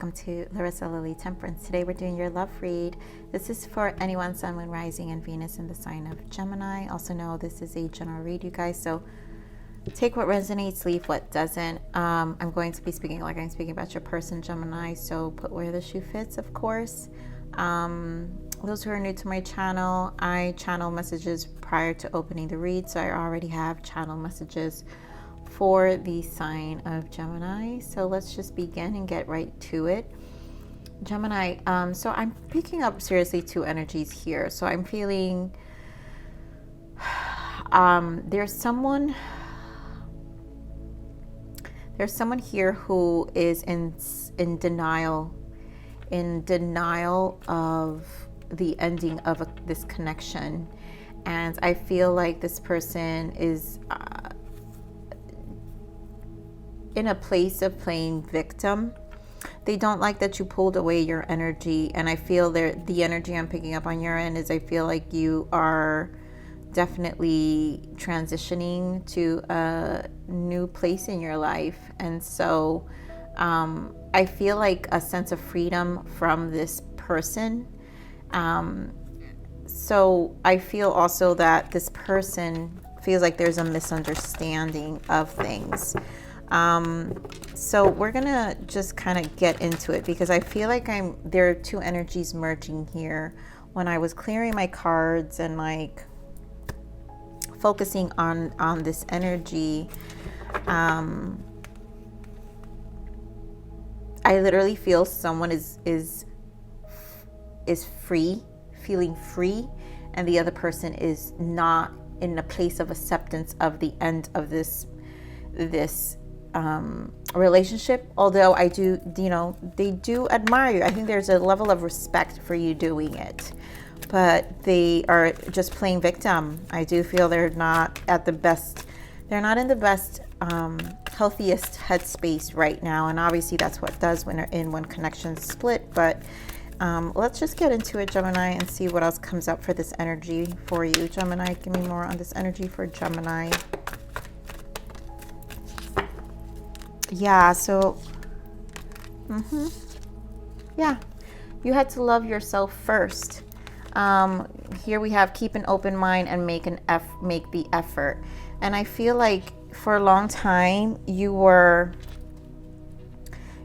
welcome to Larisa Lili Temperance. Today we're doing your love read. This is for anyone, Sun, Moon, Rising, and Venus in the sign of Gemini. Also know this is a general read, you guys, so take what resonates, leave what doesn't. I'm going to be speaking like I'm speaking about your person, Gemini, so put where the shoe fits, of course. Those who are new to my channel, I channel messages prior to opening the read, so I already have channel messages for the sign of Gemini. So let's just begin and get right to it. Gemini, so I'm picking up seriously two energies here. So I'm feeling there's someone here who is in denial of the ending of this connection, and I feel like this person is in a place of playing victim. They don't like that you pulled away your energy, and I feel the energy I'm picking up on your end is I feel like you are definitely transitioning to a new place in your life. And so I feel like a sense of freedom from this person. So I feel also that this person feels like there's a misunderstanding of things. So we're gonna just kind of get into it, because I feel like there are two energies merging here. When I was clearing my cards and like focusing on this energy, I literally feel someone is free, feeling free, and the other person is not in a place of acceptance of the end of this relationship. Although I do, they do admire you. I think there's a level of respect for you doing it, but they are just playing victim. I do feel they're not in the best healthiest headspace right now, and obviously that's what does when connections split. But let's just get into it, Gemini, and see what else comes up for this energy for you. Gemini, give me more on this energy for Gemini. Yeah, so yeah, you had to love yourself first. Here we have keep an open mind and make the effort. And I feel like for a long time you were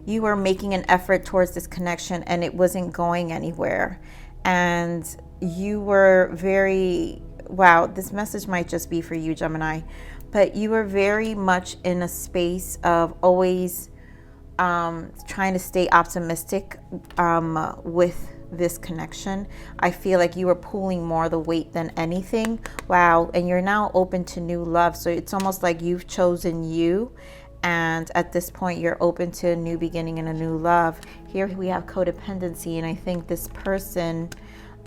making an effort towards this connection and it wasn't going anywhere. And you were this message might just be for you, Gemini, but you were very much in a space of always trying to stay optimistic with this connection. I feel like you were pulling more the weight than anything. Wow. And you're now open to new love. So it's almost like you've chosen you. And at this point, you're open to a new beginning and a new love. Here we have codependency. And I think this person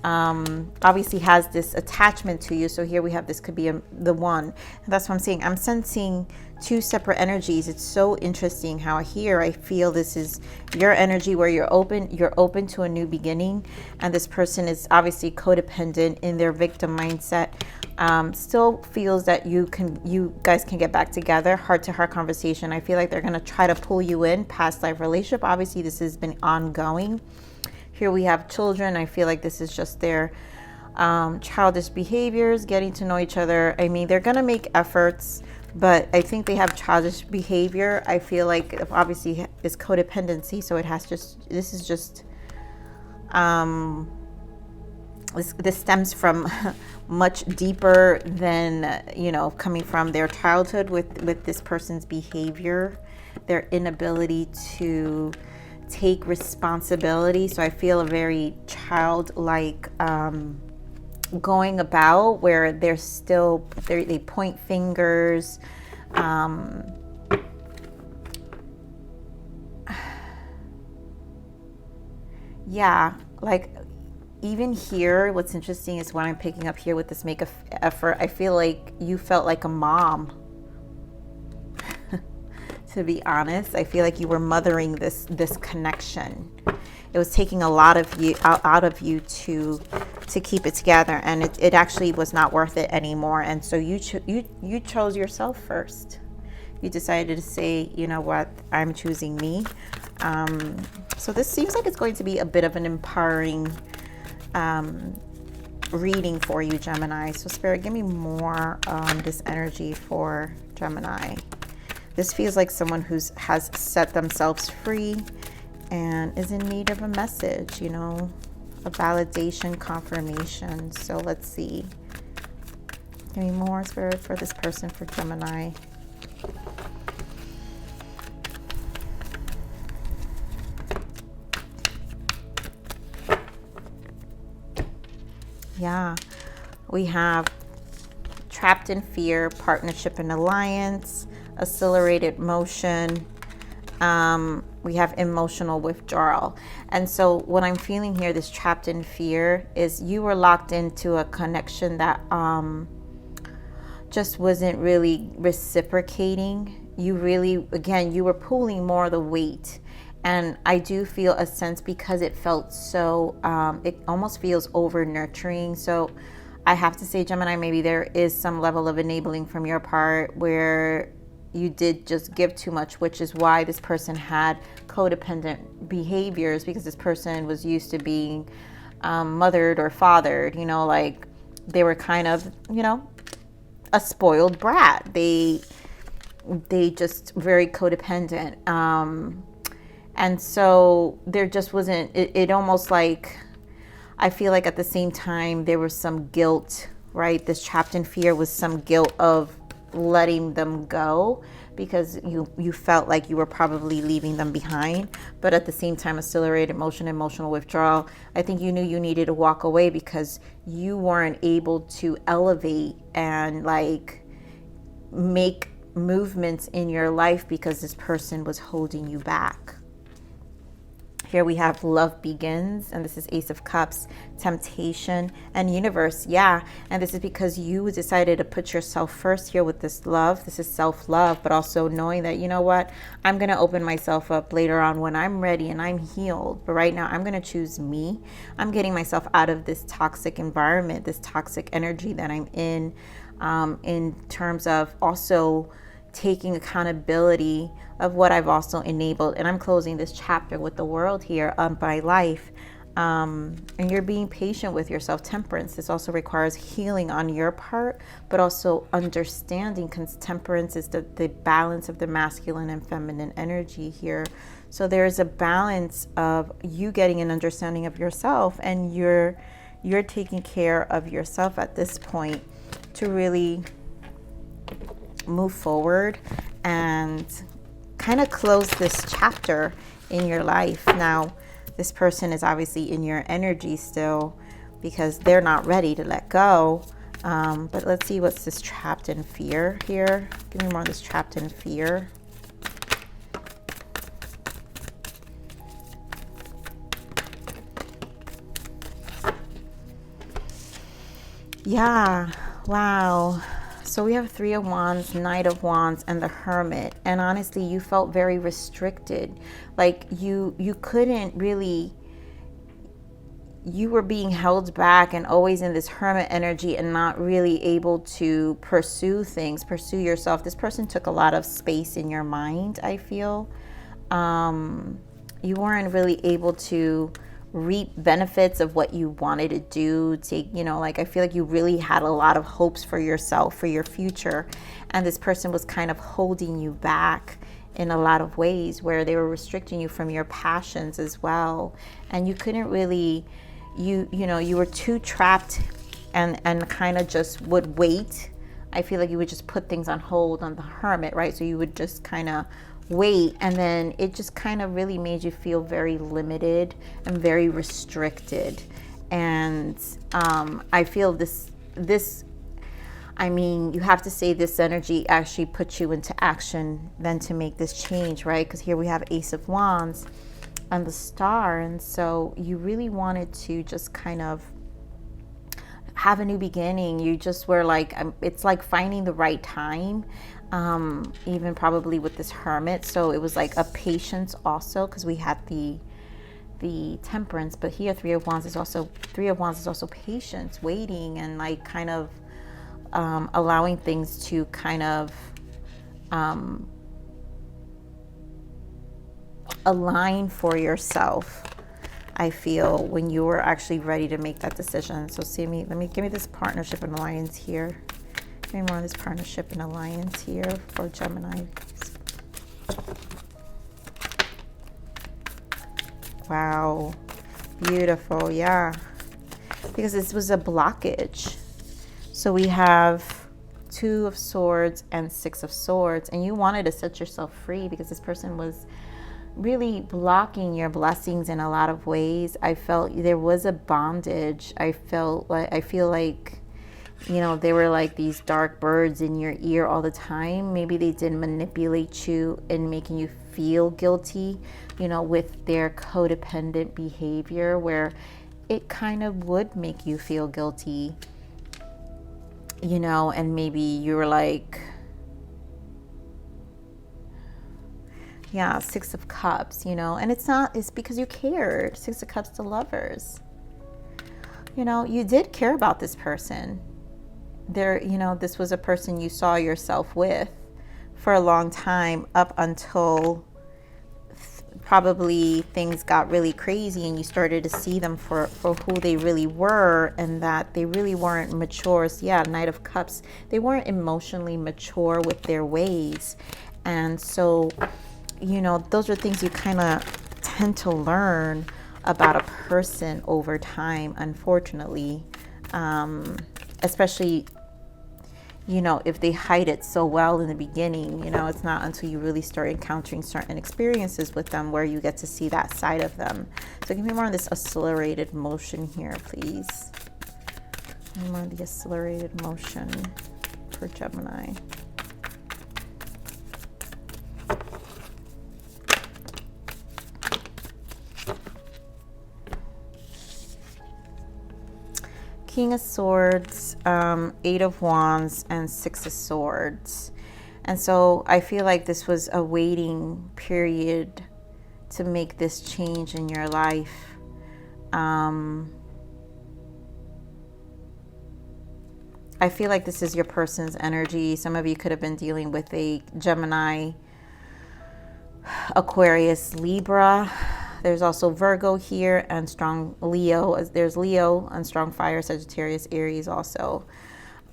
obviously has this attachment to you. So here we have, this could be the one. And that's what I'm saying. I'm sensing two separate energies. It's so interesting how here I feel this is your energy where you're open to a new beginning, and this person is obviously codependent in their victim mindset. Still feels that you guys can get back together, heart-to-heart conversation. I feel like they're going to try to pull you in, past life relationship. Obviously this has been ongoing. Here we have children. I feel like this is just their childish behaviors, getting to know each other. I mean, they're going to make efforts, but I think they have childish behavior. I feel like obviously it's codependency. So this stems from much deeper than, coming from their childhood with this person's behavior, their inability to take responsibility. So I feel a very childlike going about where they point fingers. Yeah, like even here, what's interesting is what I'm picking up here with this make effort. I feel like you felt like a mom. To be honest, I feel like you were mothering this connection. It was taking a lot of you out of you to keep it together, and it actually was not worth it anymore. And so you chose yourself first. You decided to say, you know what, I'm choosing me. So this seems like it's going to be a bit of an empowering reading for you, Gemini. So Spirit, give me more on this energy for Gemini. This feels like someone who has set themselves free and is in need of a message, you know, a validation, confirmation. So let's see. Give me more, Spirit, for this person, for Gemini. Yeah, we have trapped in fear, partnership and alliance, accelerated motion. We have emotional withdrawal. And so what I'm feeling here, this trapped in fear, is you were locked into a connection that just wasn't really reciprocating. You really, again, you were pulling more of the weight. And I do feel a sense, because it felt so, it almost feels over nurturing. So I have to say, Gemini, maybe there is some level of enabling from your part where you did just give too much, which is why this person had codependent behaviors, because this person was used to being mothered or fathered, you know, like they were kind of, you know, a spoiled brat. They just very codependent. And so there just wasn't, it almost like, I feel like at the same time there was some guilt, right? This trapped in fear was some guilt of letting them go, because you felt like you were probably leaving them behind. But at the same time, accelerated motion, emotional withdrawal, I think you knew you needed to walk away because you weren't able to elevate and like make movements in your life because this person was holding you back. Here we have love begins, and this is Ace of Cups, temptation, and universe. Yeah, and this is because you decided to put yourself first here with this love. This is self-love, but also knowing that, you know what, I'm going to open myself up later on when I'm ready and I'm healed. But right now, I'm going to choose me. I'm getting myself out of this toxic environment, this toxic energy that I'm in terms of also taking accountability of what I've also enabled. And I'm closing this chapter with the world here on my life. And you're being patient with yourself. Temperance, this also requires healing on your part, but also understanding, because temperance is the balance of the masculine and feminine energy here. So there is a balance of you getting an understanding of yourself, and you're taking care of yourself at this point to really move forward and kind of close this chapter in your life. Now, this person is obviously in your energy still because they're not ready to let go. But let's see what's this trapped in fear here. Give me more of this trapped in fear. Yeah, wow. So we have Three of Wands, Knight of Wands, and the Hermit. And honestly, you felt very restricted. Like you couldn't really, you were being held back and always in this Hermit energy and not really able to pursue things, pursue yourself. This person took a lot of space in your mind, I feel. You weren't really able to reap benefits of what you wanted to do. Like I feel like you really had a lot of hopes for yourself, for your future, and this person was kind of holding you back in a lot of ways, where they were restricting you from your passions as well. And you couldn't really, you were too trapped and kind of just would wait. I feel like you would just put things on hold on the Hermit, right? So you would just kind of wait, and then it just kind of really made you feel very limited and very restricted. And I feel this I mean, you have to say this energy actually puts you into action then to make this change, right? Because here we have Ace of Wands and the Star, and so you really wanted to just kind of have a new beginning. You just were like, it's like finding the right time. Even probably with this Hermit. So it was like a patience also, because we had the Temperance, but here Three of Wands is also patience, waiting, and like kind of allowing things to kind of align for yourself, I feel, when you were actually ready to make that decision. So give me this partnership and alliance here. Give me more of this partnership and alliance here for Gemini. Wow. Beautiful. Yeah. Because this was a blockage. So we have 2 of Swords and 6 of Swords. And you wanted to set yourself free because this person was really blocking your blessings in a lot of ways. I felt there was a bondage. I feel like, you know, they were like these dark birds in your ear all the time. Maybe they did manipulate you and making you feel guilty, you know, with their codependent behavior, where it kind of would make you feel guilty, you know, and maybe you were like, yeah, 6 of Cups, you know, and it's because you cared. 6 of Cups to Lovers. You know, you did care about this person. You know, this was a person you saw yourself with for a long time, up until probably things got really crazy and you started to see them for who they really were, and that they really weren't mature. So yeah, Knight of Cups, they weren't emotionally mature with their ways. And so, you know, those are things you kind of tend to learn about a person over time, unfortunately, especially, you know, if they hide it so well in the beginning. You know, it's not until you really start encountering certain experiences with them where you get to see that side of them. So give me more of this accelerated motion here, please. Give me more of the accelerated motion for Gemini. King of Swords, 8 of Wands, and 6 of Swords. And so I feel like this was a waiting period to make this change in your life. I feel like this is your person's energy. Some of you could have been dealing with a Gemini, Aquarius, Libra. There's also Virgo here and strong Leo. There's Leo and strong fire, Sagittarius, Aries also.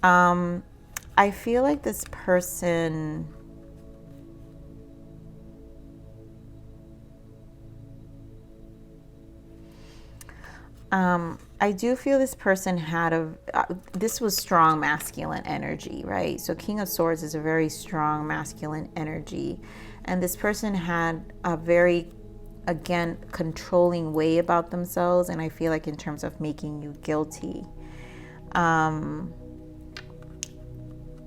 I feel like this person I do feel this person had this was strong masculine energy, right? So King of Swords is a very strong masculine energy. And this person had a very, again, controlling way about themselves. And I feel like in terms of making you guilty.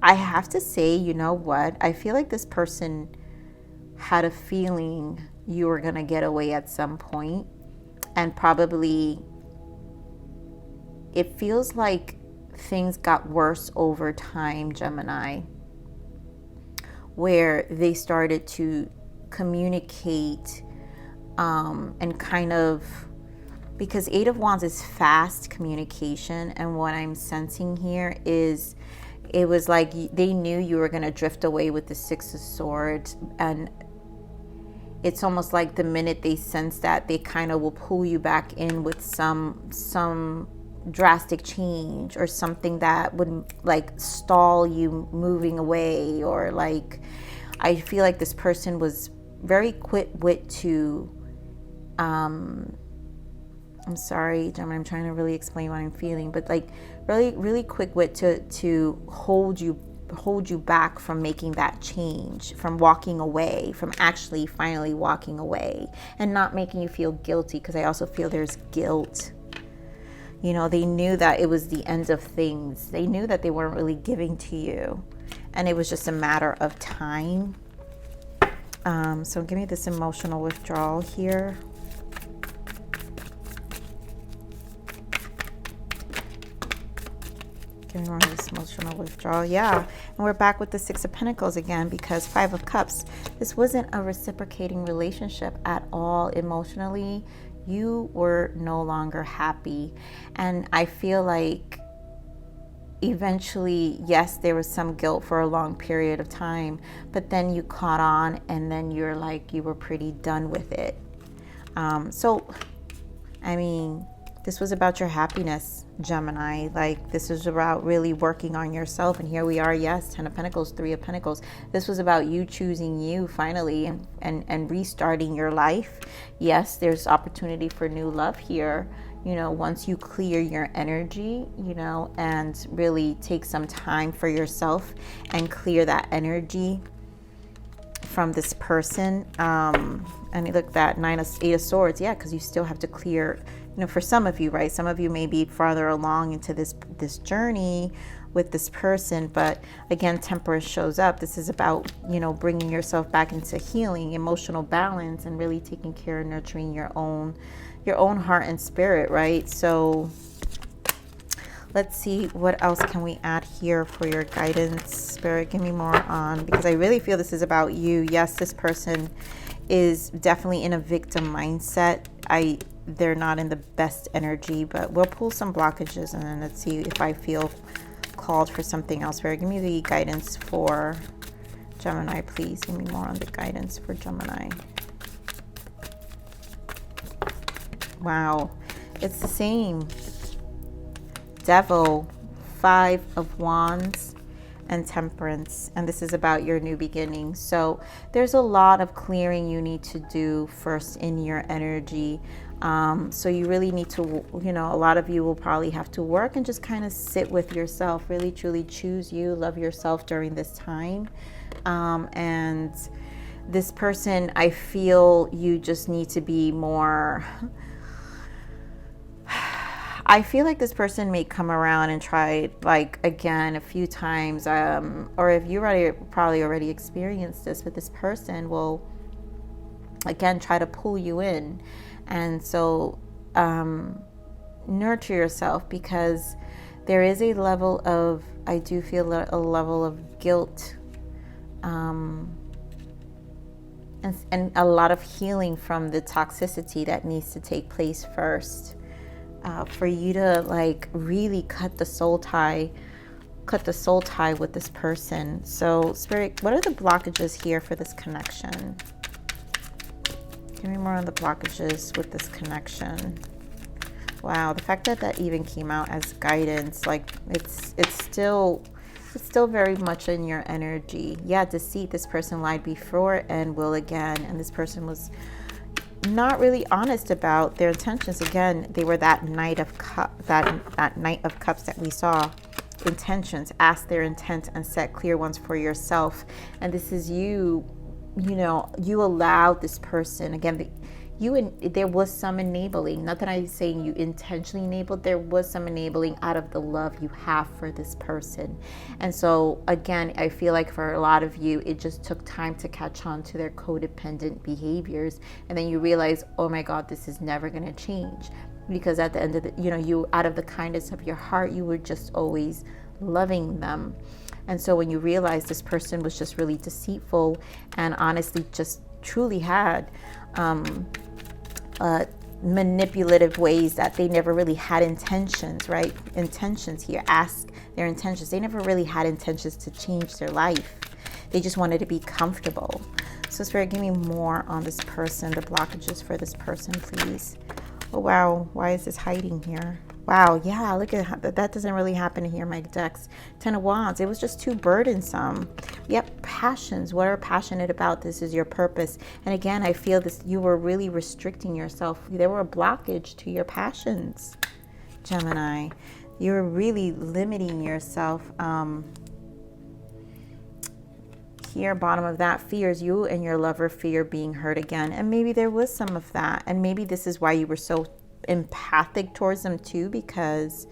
I have to say, you know what? I feel like this person had a feeling you were going to get away at some point, and probably it feels like things got worse over time, Gemini, where they started to communicate and kind of, because 8 of Wands is fast communication, and what I'm sensing here is it was like they knew you were going to drift away with the 6 of Swords, and it's almost like the minute they sense that, they kind of will pull you back in with some drastic change or something that would like stall you moving away. Or like, I feel like this person was very quick-wit to I'm sorry, Gemini, I'm trying to really explain what I'm feeling, but like really quick-wit to hold you back from making that change, from walking away, from actually finally walking away and not making you feel guilty, because I also feel there's guilt. You know, they knew that it was the end of things. They knew that they weren't really giving to you, and it was just a matter of time. So give me this emotional withdrawal here. Give me more of this emotional withdrawal. Yeah. And we're back with the 6 of Pentacles again, because 5 of Cups. This wasn't a reciprocating relationship at all emotionally. You were no longer happy. And I feel like eventually, yes, there was some guilt for a long period of time, but then you caught on, and then you're like, you were pretty done with it. So, I mean, this was about your happiness, Gemini. Like, this was about really working on yourself. And here we are, yes, 10 of Pentacles, 3 of Pentacles. This was about you choosing you finally, and restarting your life. Yes, there's opportunity for new love here. You know, once you clear your energy, you know, and really take some time for yourself and clear that energy from this person. And look, that 8 of Swords. Yeah, because you still have to clear, you know, for some of you, right? Some of you may be farther along into this journey with this person, but again, Temperance shows up. This is about, you know, bringing yourself back into healing, emotional balance, and really taking care and nurturing your own heart and spirit, right? So let's see, what else can we add here for your guidance? Spirit, give me more on, because I really feel this is about you. Yes, this person is definitely in a victim mindset. They're not in the best energy, but we'll pull some blockages, and then let's see if I feel called for something else. Spirit, give me the guidance for Gemini, please. Give me more on the guidance for Gemini. Wow, it's the same. Devil, 5 of Wands, and Temperance. And this is about your new beginning. So there's a lot of clearing you need to do first in your energy. So you really need to, you know, a lot of you will probably have to work and just kind of sit with yourself, really truly choose you, love yourself during this time. And this person, I feel you just need to be more... I feel like this person may come around and try, like, again a few times, or if you probably already experienced this, but this person will again try to pull you in. And so nurture yourself, because there is a level of, I do feel a level of guilt, and a lot of healing from the toxicity that needs to take place first. For you to like really cut the soul tie with this person. So Spirit, what are the blockages here for this connection? Give me more on the blockages with this connection. Wow, the fact that that even came out as guidance, like it's still very much in your energy. Yeah, deceit. This person lied before and will again, and this person was not really honest about their intentions. Again, they were that Knight of Cups, that Knight of Cups that we saw. Intentions, ask their intent and set clear ones for yourself. And this is you know, you allowed this person, again, there was some enabling. Not that I'm saying you intentionally enabled, there was some enabling out of the love you have for this person. And so again, I feel like for a lot of you, it just took time to catch on to their codependent behaviors. And then you realize, oh my God, this is never going to change. Because at the end of the, you know, you, out of the kindness of your heart, you were just always loving them. And so when you realize this person was just really deceitful and honestly just truly had manipulative ways, that they never really had intentions, right? Intentions here, ask their intentions. They never really had intentions to change their life. They just wanted to be comfortable. So Spirit, give me more on this person, the blockages for this person, please. Oh, wow. Why is this hiding here? Wow, yeah, look at that. Doesn't really happen here, my decks. 10 of Wands. It was just too burdensome. Yep, passions. What are passionate about? This is your purpose. And again, I feel this, you were really restricting yourself. There were a blockage to your passions, Gemini. You were really limiting yourself. Here, bottom of that, fears. You and your lover fear being hurt again. And maybe there was some of that. And maybe this is why you were so empathic towards them too, because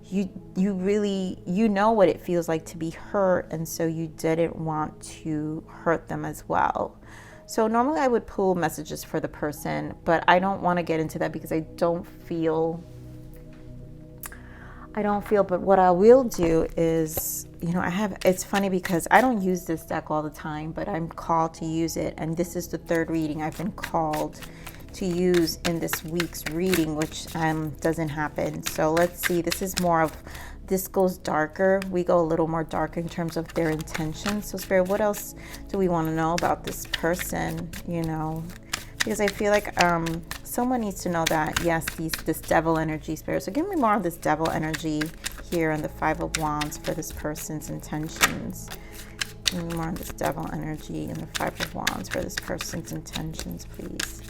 you really, you know what it feels like to be hurt, and so you didn't want to hurt them as well. So normally I would pull messages for the person, but I don't want to get into that because I don't feel, but what I will do is, you know, it's funny because I don't use this deck all the time, but I'm called to use it, and this is the third reading I've been called to use in this week's reading, which doesn't happen. So let's see, this is more of this goes darker. We go a little more dark in terms of their intentions. So Spirit, what else do we want to know about this person, you know? Because I feel like someone needs to know that, yes, this devil energy, Spirit. So give me more of this devil energy here and the Five of Wands for this person's intentions. Give me more of this devil energy and the Five of Wands for this person's intentions, please.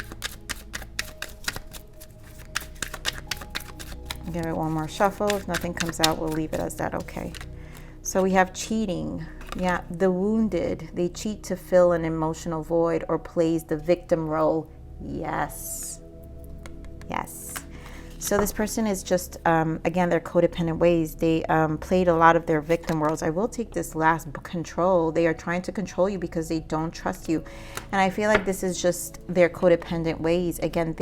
Give it one more shuffle. If nothing comes out, we'll leave it as that. Okay. So we have cheating. Yeah, the wounded. They cheat to fill an emotional void or plays the victim role. Yes. Yes. So this person is just, again, their codependent ways. They played a lot of their victim roles. I will take this last, control. They are trying to control you because they don't trust you. And I feel like this is just their codependent ways. Again,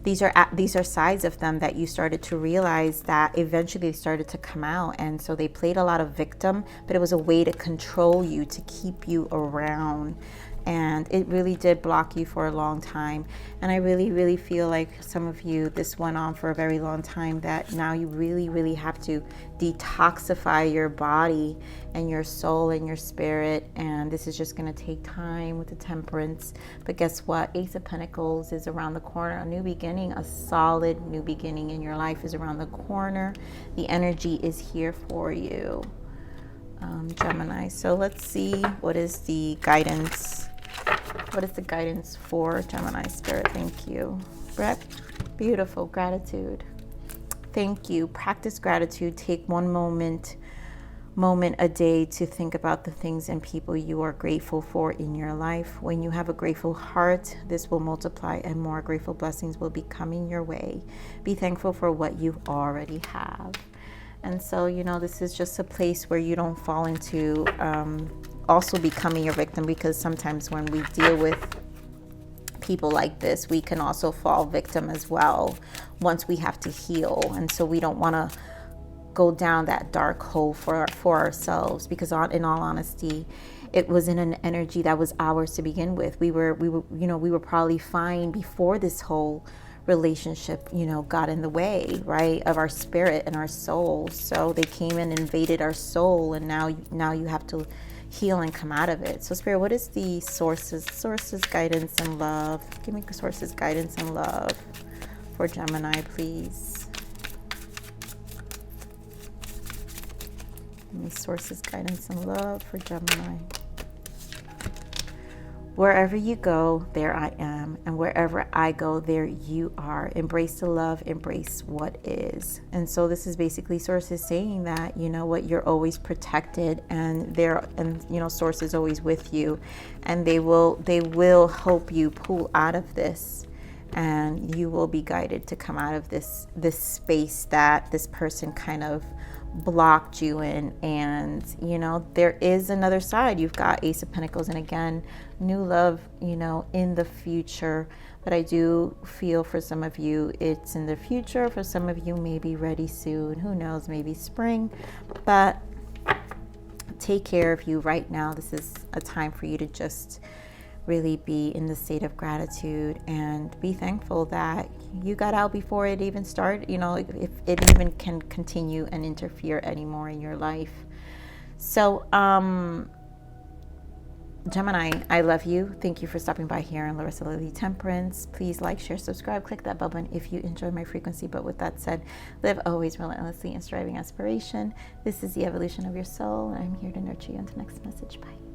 these are sides of them that you started to realize that eventually they started to come out. And so they played a lot of victim, but it was a way to control you, to keep you around. And it really did block you for a long time. And I really, really feel like some of you, this went on for a very long time, that now you really, really have to detoxify your body and your soul and your spirit. And this is just going to take time with the Temperance. But guess what? Ace of Pentacles is around the corner. A new beginning, a solid new beginning in your life is around the corner. The energy is here for you, Gemini. So let's see, what is the guidance? What is the guidance for Gemini, Spirit? Thank you. Brett, beautiful. Gratitude. Thank you. Practice gratitude. Take one moment a day to think about the things and people you are grateful for in your life. When you have a grateful heart, this will multiply and more grateful blessings will be coming your way. Be thankful for what you already have. And so, you know, this is just a place where you don't fall into also becoming a victim, because sometimes when we deal with people like this, we can also fall victim as well once we have to heal. And so we don't want to go down that dark hole for ourselves, because in all honesty, it was in an energy that was ours to begin with. We were probably fine before this whole relationship, you know, got in the way, right, of our spirit and our soul. So they came and invaded our soul, and now you have to heal and come out of it. So Spirit, what is the sources, guidance, and love? Give me sources, guidance, and love for Gemini, please. Give me sources, guidance, and love for Gemini. Wherever you go, there I am. And wherever I go, there you are. Embrace the love, embrace what is. And so this is basically Source is saying that, you know what, you're always protected, and you know, Source is always with you, and they will help you pull out of this, and you will be guided to come out of this space that this person kind of blocked you in. And you know, there is another side. You've got Ace of Pentacles, and again, new love, you know, in the future. But I do feel for some of you it's in the future. For some of you, maybe ready soon, who knows, maybe spring. But take care of you right now. This is a time for you to just really be in the state of gratitude and be thankful that you got out before it even started, you know, if it even can continue and interfere anymore in your life. So Gemini, I love you. Thank you for stopping by here on Larisa Lili Temperance. Please like, share, subscribe, click that bell button if you enjoy my frequency. But with that said, live always relentlessly in striving aspiration. This is the evolution of your soul, and I'm here to nurture you. Until next message. Bye.